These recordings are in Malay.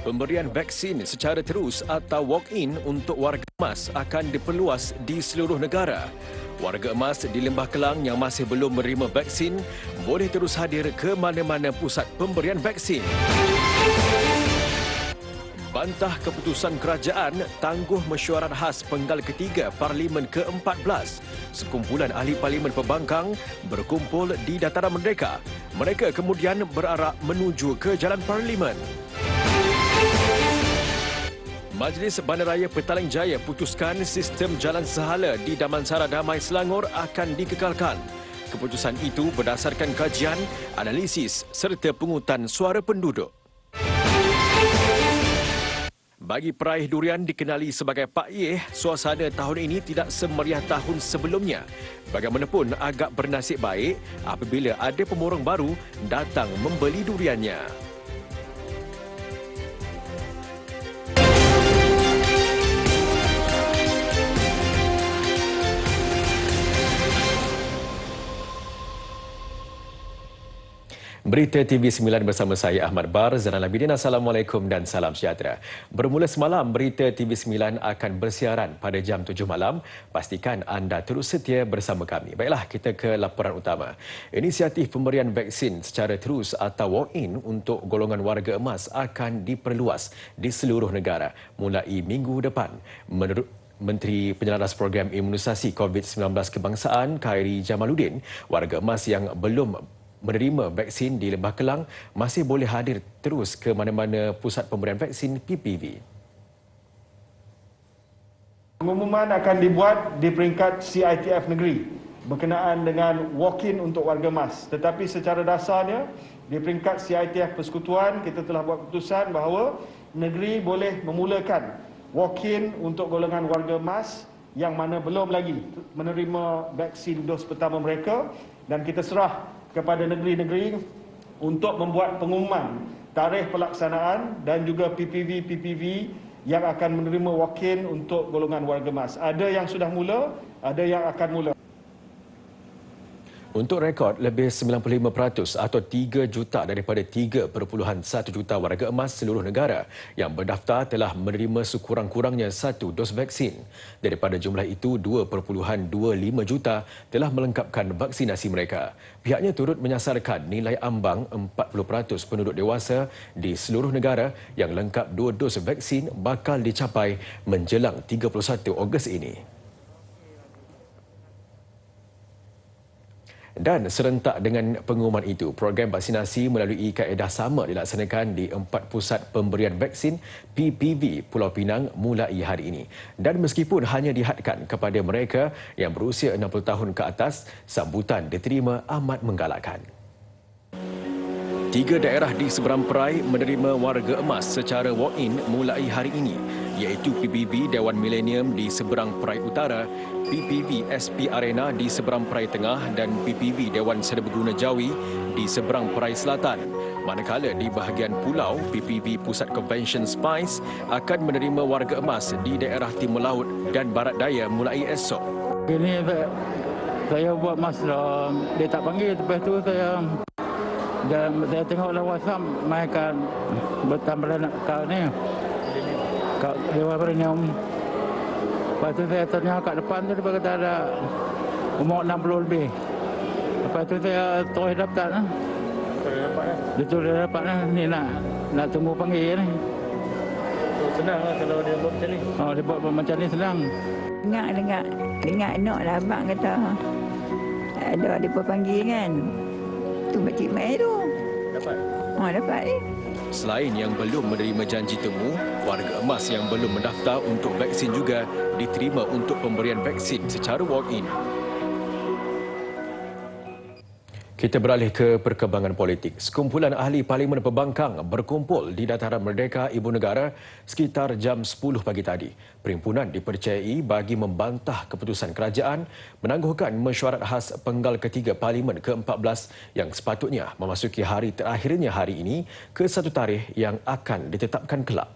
Pemberian vaksin secara terus atau walk-in untuk warga emas akan diperluas di seluruh negara. Warga emas di Lembah Kelang yang masih belum menerima vaksin boleh terus hadir ke mana-mana pusat pemberian vaksin. Bantah keputusan kerajaan tangguh mesyuarat khas penggal ketiga Parlimen ke-14. Sekumpulan ahli Parlimen Pembangkang berkumpul di Dataran Merdeka. Mereka kemudian berarak menuju ke Jalan Parlimen. Majlis Bandaraya Petaling Jaya putuskan sistem jalan sehala di Damansara Damai Selangor akan dikekalkan. Keputusan itu berdasarkan kajian, analisis serta pungutan suara penduduk. Bagi peraih durian dikenali sebagai Pak Yeh, suasana tahun ini tidak semeriah tahun sebelumnya. Bagaimanapun agak bernasib baik apabila ada pemborong baru datang membeli duriannya. Berita TV9 bersama saya Ahmad Bar, Zainal Abidin. Assalamualaikum dan salam sejahtera. Bermula semalam, berita TV9 akan bersiaran pada jam 7 malam. Pastikan anda terus setia bersama kami. Baiklah, kita ke laporan utama. Inisiatif pemberian vaksin secara terus atau walk-in untuk golongan warga emas akan diperluas di seluruh negara mulai minggu depan. Menurut Menteri Penyelaras Program Imunisasi COVID-19 Kebangsaan, Khairi Jamaluddin, warga emas yang belum menerima vaksin di Lembah Kelang masih boleh hadir terus ke mana-mana pusat pemberian vaksin PPV. Pengumuman akan dibuat di peringkat CITF negeri berkenaan dengan walk-in untuk warga emas. Tetapi secara dasarnya di peringkat CITF Persekutuan kita telah buat keputusan bahawa negeri boleh memulakan walk-in untuk golongan warga emas yang mana belum lagi menerima vaksin dos pertama mereka, dan kita serah kepada negeri-negeri untuk membuat pengumuman tarikh pelaksanaan dan juga PPV yang akan menerima walk-in untuk golongan warga emas. Ada yang sudah mula, ada yang akan mula. Untuk rekod, lebih 95% atau 3 juta daripada 3.1 juta warga emas seluruh negara yang berdaftar telah menerima sekurang-kurangnya 1 dos vaksin. Daripada jumlah itu, 2.25 juta telah melengkapkan vaksinasi mereka. Pihaknya turut menyasarkan nilai ambang 40% penduduk dewasa di seluruh negara yang lengkap 2 dos vaksin bakal dicapai menjelang 31 Ogos ini. Dan serentak dengan pengumuman itu, program vaksinasi melalui kaedah sama dilaksanakan di 4 pusat pemberian vaksin PPV Pulau Pinang mulai hari ini. Dan meskipun hanya dihadkan kepada mereka yang berusia 60 tahun ke atas, sambutan diterima amat menggalakkan. 3 daerah di seberang perai menerima warga emas secara walk-in mulai hari ini, iaitu PPV Dewan Milenium di seberang perai utara, PPV SP Arena di seberang perai tengah dan PPV Dewan Serbaguna Jawi di seberang perai selatan. Manakala di bahagian pulau, PPV Pusat Convention Spice akan menerima warga emas di daerah Timur Laut dan Barat Daya mulai esok. Ini saya buat masalah, dia tak panggil, lepas tu saya tengok dalam WhatsApp mereka bertambah nak kau ni kat Dewan Milenium. Lepas tu saya tanya kat depan tu, dia kata ada umur 60 lebih. Lepas tu saya terus daftar lah. Betul dia dapat lah. Ni nak tunggu panggil ni. Senang lah kalau dia buat macam ni. Oh, dia buat macam ni senang. Dengar nak lah abang kata ada dia panggil kan. Tu Cik Mai tu. Dapat? Dapat ni. Selain yang belum menerima janji temu, warga emas yang belum mendaftar untuk vaksin juga diterima untuk pemberian vaksin secara walk-in. Kita beralih ke perkembangan politik. Sekumpulan ahli Parlimen Pembangkang berkumpul di Dataran Merdeka Ibu Negara sekitar jam 10 pagi tadi. Perhimpunan dipercayai bagi membantah keputusan kerajaan menangguhkan mesyuarat khas penggal ketiga Parlimen ke-14 yang sepatutnya memasuki hari terakhirnya hari ini ke satu tarikh yang akan ditetapkan kelak.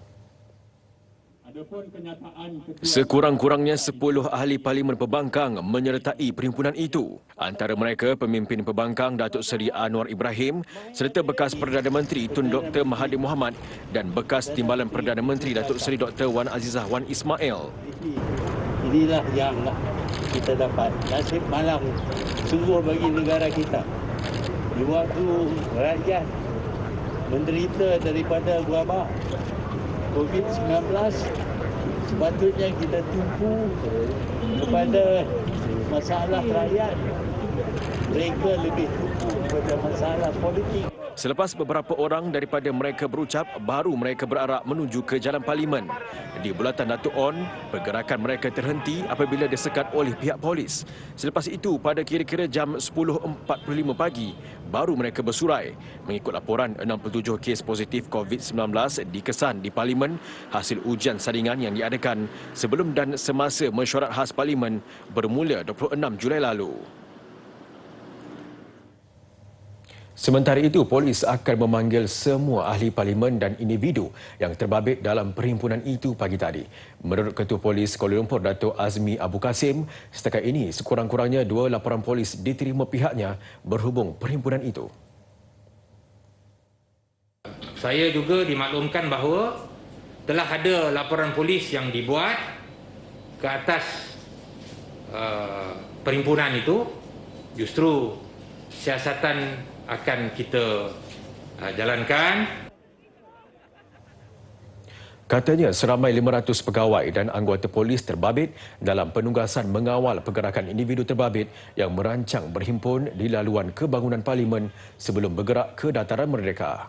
Sekurang-kurangnya 10 ahli Parlimen Pembangkang menyertai perhimpunan itu. Antara mereka pemimpin Pembangkang Datuk Seri Anwar Ibrahim serta bekas Perdana Menteri Tun Dr. Mahathir Mohamad dan bekas Timbalan Perdana Menteri Datuk Seri Dr. Wan Azizah Wan Ismail. Inilah yang kita dapat. Nasib malang sungguh bagi negara kita. Di waktu rakyat menderita daripada wabak COVID-19, sepatutnya kita tumpu kepada masalah rakyat. Mereka lebih tumpu kepada masalah politik. Selepas beberapa orang daripada mereka berucap, baru mereka berarak menuju ke jalan Parlimen. Di bulatan Datuk On, pergerakan mereka terhenti apabila disekat oleh pihak polis. Selepas itu, pada kira-kira jam 10.45 pagi, baru mereka bersurai. Mengikut laporan, 67 kes positif COVID-19 dikesan di Parlimen hasil ujian saringan yang diadakan sebelum dan semasa mesyuarat khas Parlimen bermula 26 Julai lalu. Sementara itu, polis akan memanggil semua ahli parlimen dan individu yang terbabit dalam perhimpunan itu pagi tadi. Menurut Ketua Polis Kuala Lumpur, Datuk Azmi Abu Kasim, setakat ini sekurang-kurangnya 2 laporan polis diterima pihaknya berhubung perhimpunan itu. Saya juga dimaklumkan bahawa telah ada laporan polis yang dibuat ke atas perhimpunan itu. Justru siasatan akan kita jalankan. Katanya seramai 500 pegawai dan anggota polis terbabit dalam penugasan mengawal pergerakan individu terbabit yang merancang berhimpun di laluan kebangunan Parlimen sebelum bergerak ke Dataran Merdeka.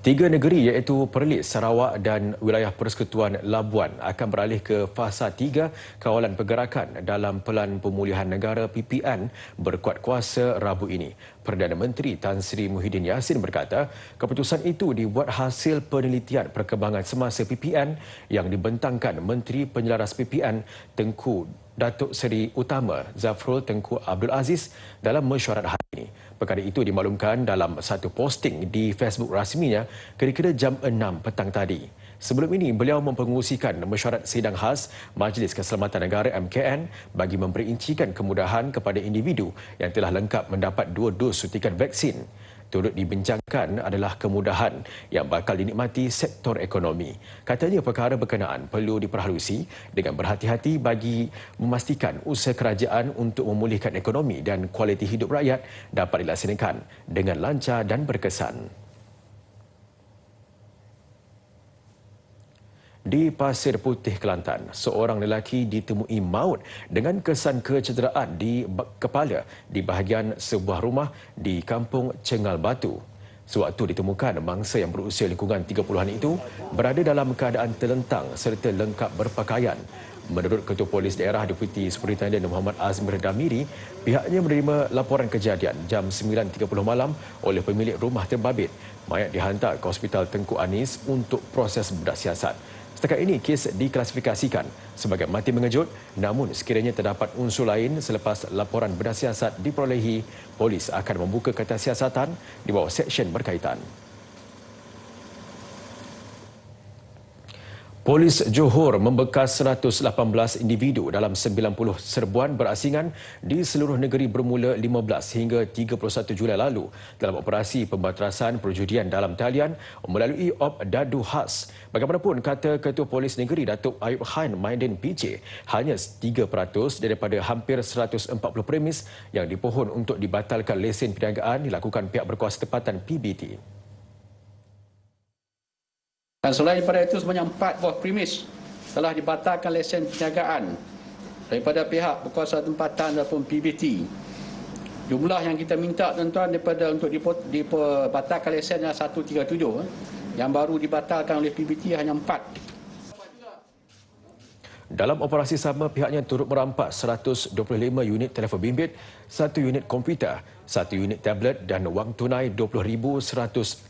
Tiga negeri iaitu Perlis, Sarawak dan wilayah Persekutuan Labuan akan beralih ke fasa 3 kawalan pergerakan dalam Pelan Pemulihan Negara PPN berkuat kuasa Rabu ini. Perdana Menteri Tan Sri Muhyiddin Yassin berkata, keputusan itu dibuat hasil penelitian perkembangan semasa PPN yang dibentangkan Menteri Penyelaras PPN Tengku Datuk Seri Utama Zafrul Tengku Abdul Aziz dalam mesyuarat hari ini. Perkara itu dimaklumkan dalam satu posting di Facebook rasminya kira-kira jam 6 petang tadi. Sebelum ini, beliau mempengerusikan mesyuarat sidang khas Majlis Keselamatan Negara MKN bagi memperincikan kemudahan kepada individu yang telah lengkap mendapat 2 dos suntikan vaksin. Turut dibincangkan adalah kemudahan yang bakal dinikmati sektor ekonomi. Katanya perkara berkenaan perlu diperhalusi dengan berhati-hati bagi memastikan usaha kerajaan untuk memulihkan ekonomi dan kualiti hidup rakyat dapat dilaksanakan dengan lancar dan berkesan. Di Pasir Putih, Kelantan, seorang lelaki ditemui maut dengan kesan kecederaan di kepala di bahagian sebuah rumah di Kampung Cengal Batu. Sewaktu ditemukan, mangsa yang berusia lingkungan 30-an itu berada dalam keadaan terlentang serta lengkap berpakaian. Menurut Ketua Polis Daerah Deputi Superintendent Muhammad Azmir Damiri, pihaknya menerima laporan kejadian jam 9.30 malam oleh pemilik rumah terbabit. Mayat dihantar ke Hospital Tengku Anis untuk proses bedah siasat. Setakat ini, kes diklasifikasikan sebagai mati mengejut, namun sekiranya terdapat unsur lain selepas laporan bedah siasat diperolehi, polis akan membuka kertas siasatan di bawah seksyen berkaitan. Polis Johor membekas 118 individu dalam 90 serbuan berasingan di seluruh negeri bermula 15 hingga 31 Julai lalu dalam operasi pembatasan perjudian dalam talian melalui Op Dadu Khas. Bagaimanapun, kata Ketua Polis Negeri Datuk Ayub Khan Maidin PJ, hanya 3% daripada hampir 140 premis yang dipohon untuk dibatalkan lesen perniagaan dilakukan pihak berkuasa tempatan PBT. Dan selain daripada itu, sebanyak 4 buah premis telah dibatalkan lesen perniagaan daripada pihak berkuasa tempatan ataupun PBT. Jumlah yang kita minta tuan-tuan daripada untuk dibatalkan lesen adalah 137. Yang baru dibatalkan oleh PBT hanya 4. Dalam operasi sama, pihaknya turut merampas 125 unit telefon bimbit, 1 unit komputer, 1 unit tablet dan wang tunai RM20,184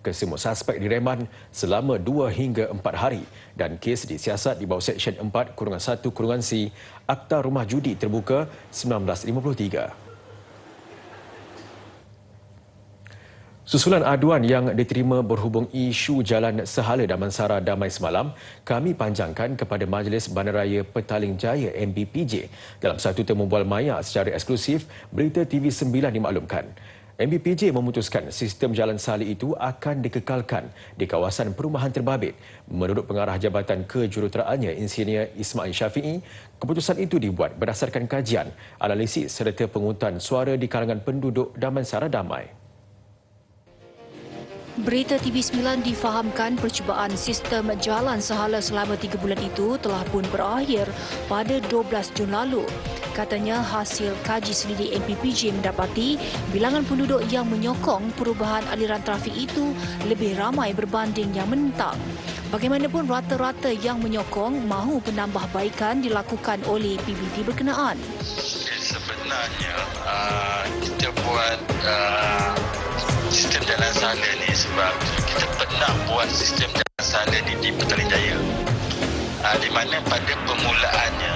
ke semua suspek direman selama 2 hingga 4 hari dan kes disiasat di bawah Seksyen 4-1-C Akta Rumah Judi Terbuka 1953. Susulan aduan yang diterima berhubung isu Jalan Sehala Damansara Damai semalam, kami panjangkan kepada Majlis Bandaraya Petaling Jaya MBPJ. Dalam satu temu bual maya secara eksklusif, Berita TV9 dimaklumkan. MBPJ memutuskan sistem Jalan Sehala itu akan dikekalkan di kawasan perumahan terbabit. Menurut pengarah Jabatan Kejuruteraannya, Insinyur Ismail Syafiee, keputusan itu dibuat berdasarkan kajian, analisis serta penguntan suara di kalangan penduduk Damansara Damai. Berita TV9 difahamkan percubaan sistem Jalan Sehala selama 3 bulan itu telah pun berakhir pada 12 Jun lalu. Katanya hasil kaji selidik MPPJ mendapati bilangan penduduk yang menyokong perubahan aliran trafik itu lebih ramai berbanding yang menentang. Bagaimanapun rata-rata yang menyokong mahu penambahbaikan dilakukan oleh PBT berkenaan. Sebenarnya kita buat sistem Jalan Sehala ni sebab kita pernah buat sistem Jalan Sehala ni di Petaling Jaya, di mana pada permulaannya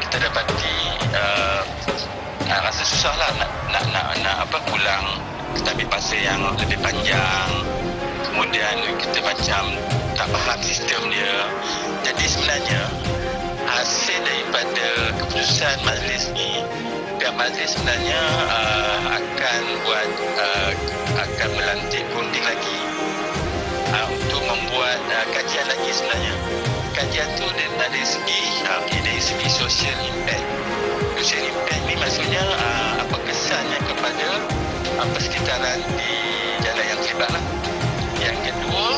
kita dapati rasa susahlah nak pulang, kita ambil pasal yang lebih panjang, kemudian kita macam tak faham sistem dia. Jadi sebenarnya hasil daripada keputusan majlis ni, pihak majlis sebenarnya akan melantik runding lagi untuk membuat kajian lagi sebenarnya. Kajian tu dari segi social impact. Social impact ni maksudnya apa kesannya kepada persekitaran di jalan yang terlibat lah. Yang kedua,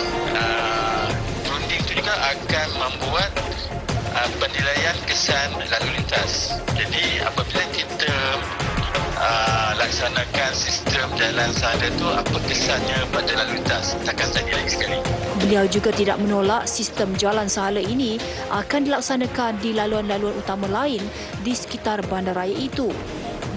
runding tu juga akan membuat penilaian kesan lalu lintas. Jadi apabila kita laksanakan sistem Jalan Sehala tu, apa kesannya pada lalu lintas, takkan tanya lagi sekali. Beliau juga tidak menolak sistem Jalan Sehala ini akan dilaksanakan di laluan-laluan utama lain di sekitar bandaraya itu.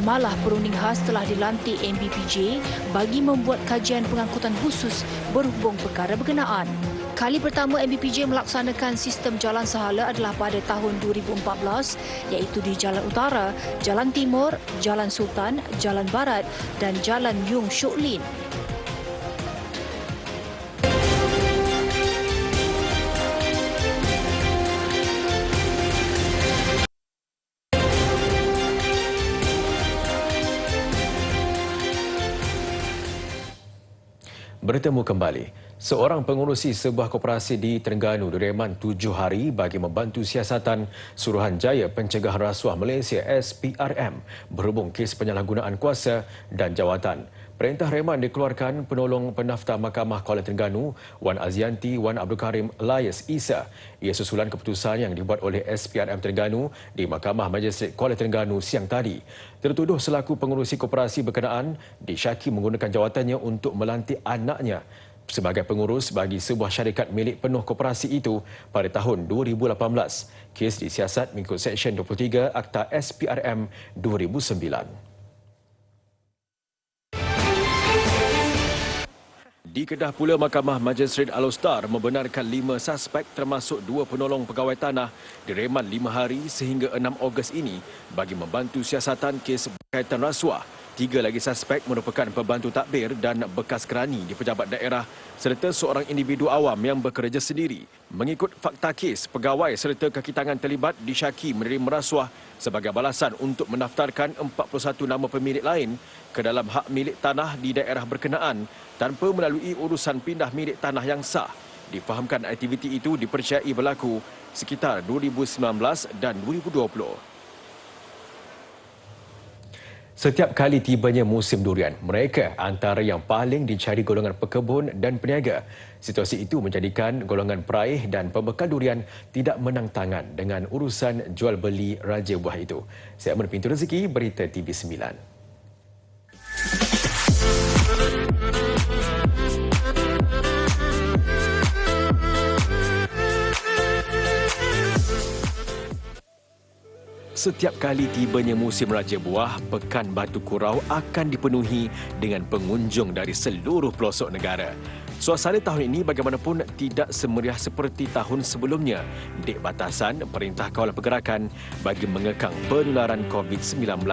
Malah perunding khas telah dilantik MBPJ bagi membuat kajian pengangkutan khusus berhubung perkara berkenaan. Kali pertama MBPJ melaksanakan sistem Jalan Sehala adalah pada tahun 2014, iaitu di Jalan Utara, Jalan Timur, Jalan Sultan, Jalan Barat dan Jalan Yung Shuk Lin. Bertemu kembali. Seorang pengurusi sebuah koperasi di Terengganu direman 7 hari bagi membantu siasatan Suruhanjaya Pencegahan Rasuah Malaysia SPRM berhubung kes penyalahgunaan kuasa dan jawatan. Perintah reman dikeluarkan penolong pendaftar Mahkamah Kuala Terengganu Wan Azianti Wan Abdul Karim Elias Isa. Ia susulan keputusan yang dibuat oleh SPRM Terengganu di Mahkamah Magistrate Kuala Terengganu siang tadi. Tertuduh selaku pengurusi koperasi berkenaan disyaki menggunakan jawatannya untuk melantik anaknya sebagai pengurus bagi sebuah syarikat milik penuh koperasi itu pada tahun 2018. Kes disiasat mengikut Seksyen 23 Akta SPRM 2009. Di Kedah pula, Mahkamah Magistrate Alor membenarkan 5 suspek termasuk 2 penolong pegawai tanah direman 5 hari sehingga 6 Ogos ini bagi membantu siasatan kes berkaitan rasuah. 3 lagi suspek merupakan pembantu takbir dan bekas kerani di pejabat daerah serta seorang individu awam yang bekerja sendiri. Mengikut fakta kes, pegawai serta kaki tangan terlibat disyaki menerima rasuah sebagai balasan untuk mendaftarkan 41 nama pemilik lain ke dalam hak milik tanah di daerah berkenaan tanpa melalui urusan pindah milik tanah yang sah. Difahamkan aktiviti itu dipercayai berlaku sekitar 2019 dan 2020. Setiap kali tibanya musim durian, mereka antara yang paling dicari golongan pekebun dan peniaga. Situasi itu menjadikan golongan peraih dan pembekal durian tidak menang tangan dengan urusan jual beli raja buah itu. Saya Pintu Rezeki, Berita TV9. Setiap kali tibanya musim Raja Buah, Pekan Batu Kurau akan dipenuhi dengan pengunjung dari seluruh pelosok negara. Suasana tahun ini bagaimanapun tidak semeriah seperti tahun sebelumnya. Dek batasan Perintah Kawalan Pergerakan bagi mengekang penularan COVID-19.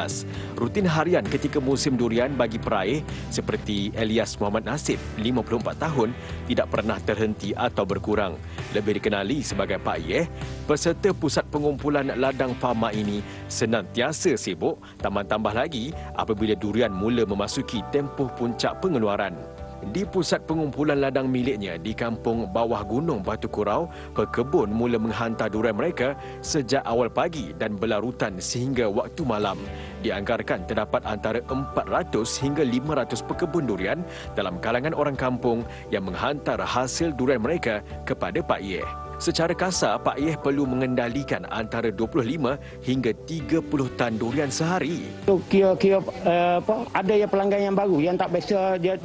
Rutin harian ketika musim durian bagi peraih seperti Elias Muhammad Nasib, 54 tahun, tidak pernah terhenti atau berkurang. Lebih dikenali sebagai Pak Yeh, peserta pusat pengumpulan ladang fama ini senantiasa sibuk, tambah lagi apabila durian mula memasuki tempoh puncak pengeluaran. Di pusat pengumpulan ladang miliknya di kampung bawah Gunung Batu Kurau, pekebun mula menghantar durian mereka sejak awal pagi dan berlarutan sehingga waktu malam. Dianggarkan terdapat antara 400 hingga 500 pekebun durian dalam kalangan orang kampung yang menghantar hasil durian mereka kepada Pak Yeh. Secara kasar, Pak Yeh perlu mengendalikan antara 25 hingga 30 tan durian sehari. Kira-kira ada yang pelanggan yang baru yang tak biasa, dia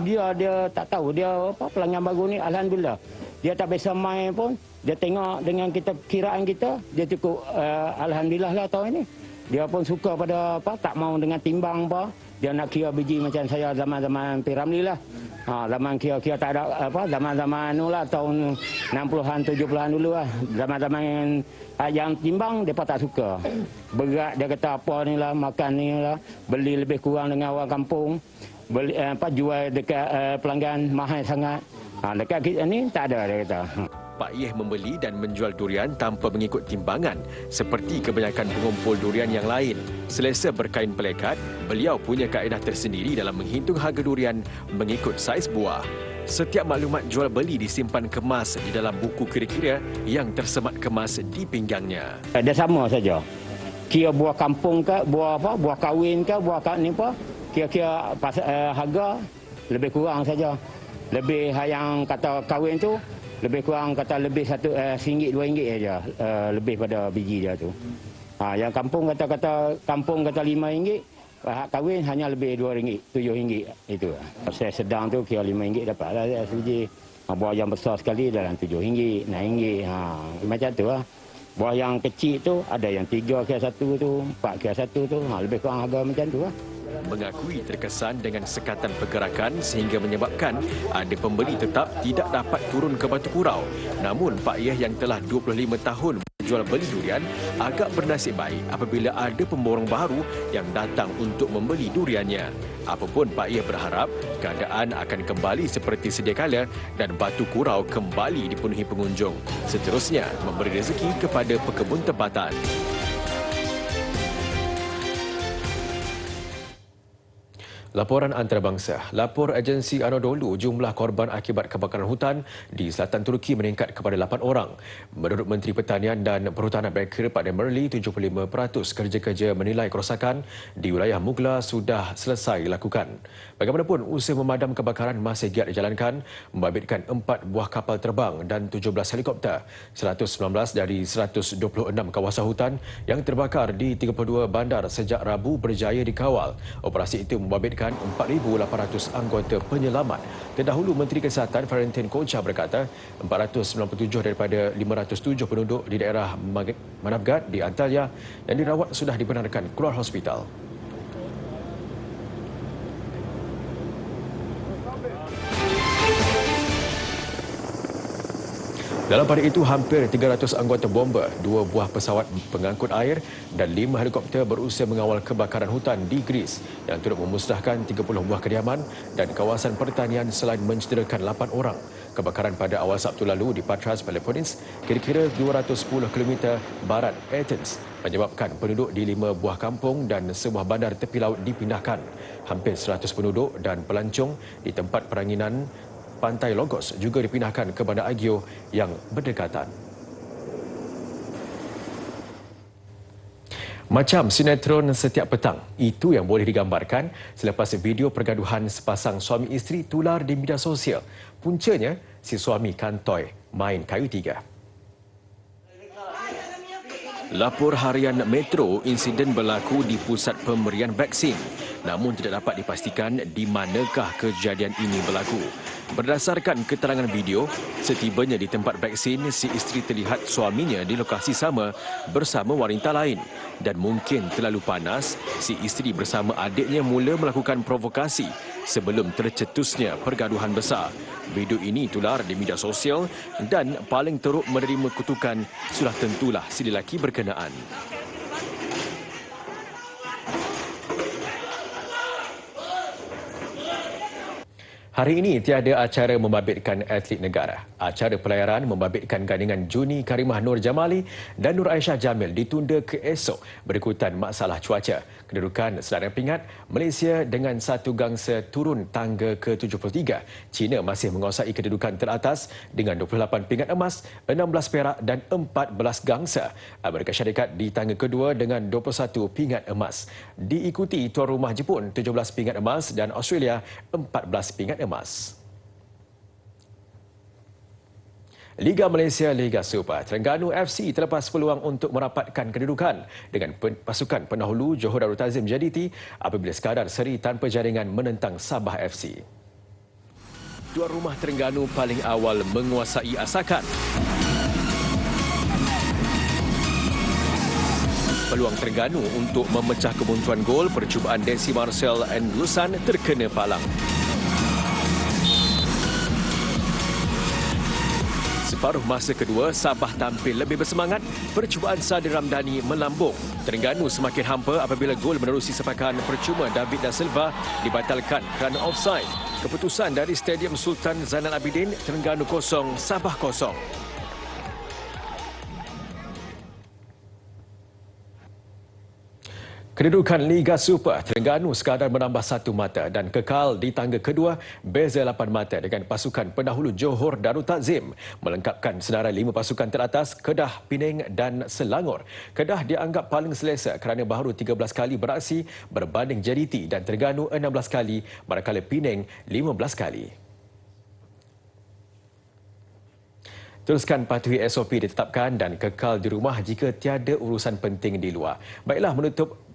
tak tahu dia pelanggan baru ni, alhamdulillah. Dia tak biasa main pun, dia tengok dengan kita kiraan kita, dia cukup alhamdulillah lah tahun ini. Dia pun suka pada tak mau dengan timbang dia nak kira biji macam saya zaman-zaman Piramli lah. Zaman kira-kira tak ada zaman-zaman lah tahun 60-an 70-an dulu lah. Zaman-zaman yang timbang depa tak suka. Berat dia kata apa ni lah, makan ni lah, beli lebih kurang dengan orang kampung. Beli jual dekat pelanggan mahal sangat. Dekat kita ni tak ada dia kata. Pak Yeh membeli dan menjual durian tanpa mengikut timbangan seperti kebanyakan pengumpul durian yang lain. Selesa berkain pelekat, beliau punya kaedah tersendiri dalam menghitung harga durian mengikut saiz buah. Setiap maklumat jual beli disimpan kemas di dalam buku kira-kira yang tersemat kemas di pinggangnya. Dia sama saja. Kira buah kampung ke, buah kahwin ke, buah ni apa, kira-kira harga lebih kurang saja. Lebih yang kata kahwin tu lebih kurang kata lebih RM1, RM2 saja lebih pada biji dia tu. Yang kampung kata RM5, kahwin hanya lebih RM2, RM7 itu. Saya sedang tu kira RM5 dapatlah sebiji. Buah yang besar sekali dalam RM7, RM6. Macam tu lah. Buah yang kecil tu ada yang 3 kira 1 tu, 4 kira 1 tu. Lebih kurang harga macam tu lah. Mengakui terkesan dengan sekatan pergerakan sehingga menyebabkan ada pembeli tetap tidak dapat turun ke Batu Kurau. Namun Pak Yeh yang telah 25 tahun berjual beli durian agak bernasib baik apabila ada pemborong baru yang datang untuk membeli duriannya. Apapun Pak Yeh berharap keadaan akan kembali seperti sedia kala dan Batu Kurau kembali dipenuhi pengunjung. Seterusnya memberi rezeki kepada pekebun tempatan. Laporan antarabangsa. Lapor agensi Anadolu, jumlah korban akibat kebakaran hutan di selatan Turki meningkat kepada 8 orang. Menurut Menteri Pertanian dan Perhutanan Bekir Pak Demirli, 75% kerja-kerja menilai kerosakan di wilayah Mugla sudah selesai dilakukan. Bagaimanapun, usaha memadam kebakaran masih giat dijalankan, membabitkan 4 buah kapal terbang dan 17 helikopter. 119 dari 126 kawasan hutan yang terbakar di 32 bandar sejak Rabu berjaya dikawal. Operasi itu membabitkan 4,800 anggota penyelamat. Terdahulu, Menteri Kesihatan Valentin Kocha berkata 497 daripada 507 penduduk di daerah Manavgat di Antalya yang dirawat sudah dibenarkan keluar hospital. Dalam pada itu, hampir 300 anggota bomber, 2 buah pesawat pengangkut air dan 5 helikopter berusaha mengawal kebakaran hutan di Greece yang turut memusnahkan 30 buah kediaman dan kawasan pertanian selain mencederakan 8 orang. Kebakaran pada awal Sabtu lalu di Patras, Peloponnese, kira-kira 210 km barat Athens, menyebabkan penduduk di 5 buah kampung dan sebuah bandar tepi laut dipindahkan. Hampir 100 penduduk dan pelancong di tempat peranginan Pantai Logos juga dipindahkan ke Bandar Agio yang berdekatan. Macam sinetron setiap petang, itu yang boleh digambarkan selepas video pergaduhan sepasang suami isteri tular di media sosial. Puncanya, si suami kantoi main kayu tiga. Lapor harian Metro, insiden berlaku di pusat pemberian vaksin. Namun tidak dapat dipastikan di manakah kejadian ini berlaku. Berdasarkan keterangan video, setibanya di tempat vaksin, si isteri terlihat suaminya di lokasi sama bersama wanita lain. Dan mungkin terlalu panas, si isteri bersama adiknya mula melakukan provokasi sebelum tercetusnya pergaduhan besar. Video ini tular di media sosial dan paling teruk menerima kutukan sudah tentulah si lelaki berkenaan. Hari ini tiada acara membabitkan atlet negara. Acara pelayaran membabitkan gandingan Juni Karimah Nur Jamali dan Nur Aisyah Jamil ditunda ke esok berikutan masalah cuaca. Kedudukan sedaran pingat, Malaysia dengan satu gangsa turun tangga ke-73. China masih menguasai kedudukan teratas dengan 28 pingat emas, 16 perak dan 14 gangsa. Amerika Syarikat di tangga kedua dengan 21 pingat emas. Diikuti tuan rumah Jepun 17 pingat emas dan Australia 14 pingat emas. Liga Malaysia Liga Super, Terengganu FC terlepas peluang untuk merapatkan kedudukan dengan pasukan pendahulu Johor Darul Ta'zim JDT apabila sekadar seri tanpa jaringan menentang Sabah FC. Tuan rumah Terengganu paling awal menguasai asakan. Peluang Terengganu untuk memecah kebuntuan gol percubaan Desi Marcel dan Lusan terkena palang. Separuh masa kedua, Sabah tampil lebih bersemangat. Percubaan Sadir Ramdhani melambung. Terengganu semakin hampa apabila gol menerusi sepakan percuma David da Silva dibatalkan kerana offside. Keputusan dari Stadium Sultan Zainal Abidin, Terengganu 0, Sabah 0. Kedudukan Liga Super, Terengganu sekadar menambah 1 mata dan kekal di tangga kedua beza 8 mata dengan pasukan pendahulu Johor Darul Ta'zim melengkapkan senarai 5 pasukan teratas Kedah, Pening dan Selangor. Kedah dianggap paling selesa kerana baru 13 kali beraksi berbanding JDT dan Terengganu 16 kali manakala Pening 15 kali. Teruskan patuhi SOP ditetapkan dan kekal di rumah jika tiada urusan penting di luar. Baiklah, menutup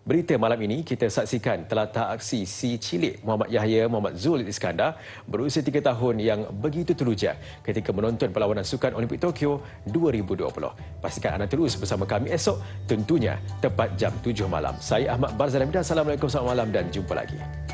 berita malam ini, kita saksikan telatah aksi si cilik Muhammad Yahya Muhammad Zul Iskandar berusia 3 tahun yang begitu teruja ketika menonton perlawanan sukan Olimpik Tokyo 2020. Pastikan anda terus bersama kami esok, tentunya tepat jam 7 malam. Saya Ahmad Barzal. Assalamualaikum, selamat malam dan jumpa lagi.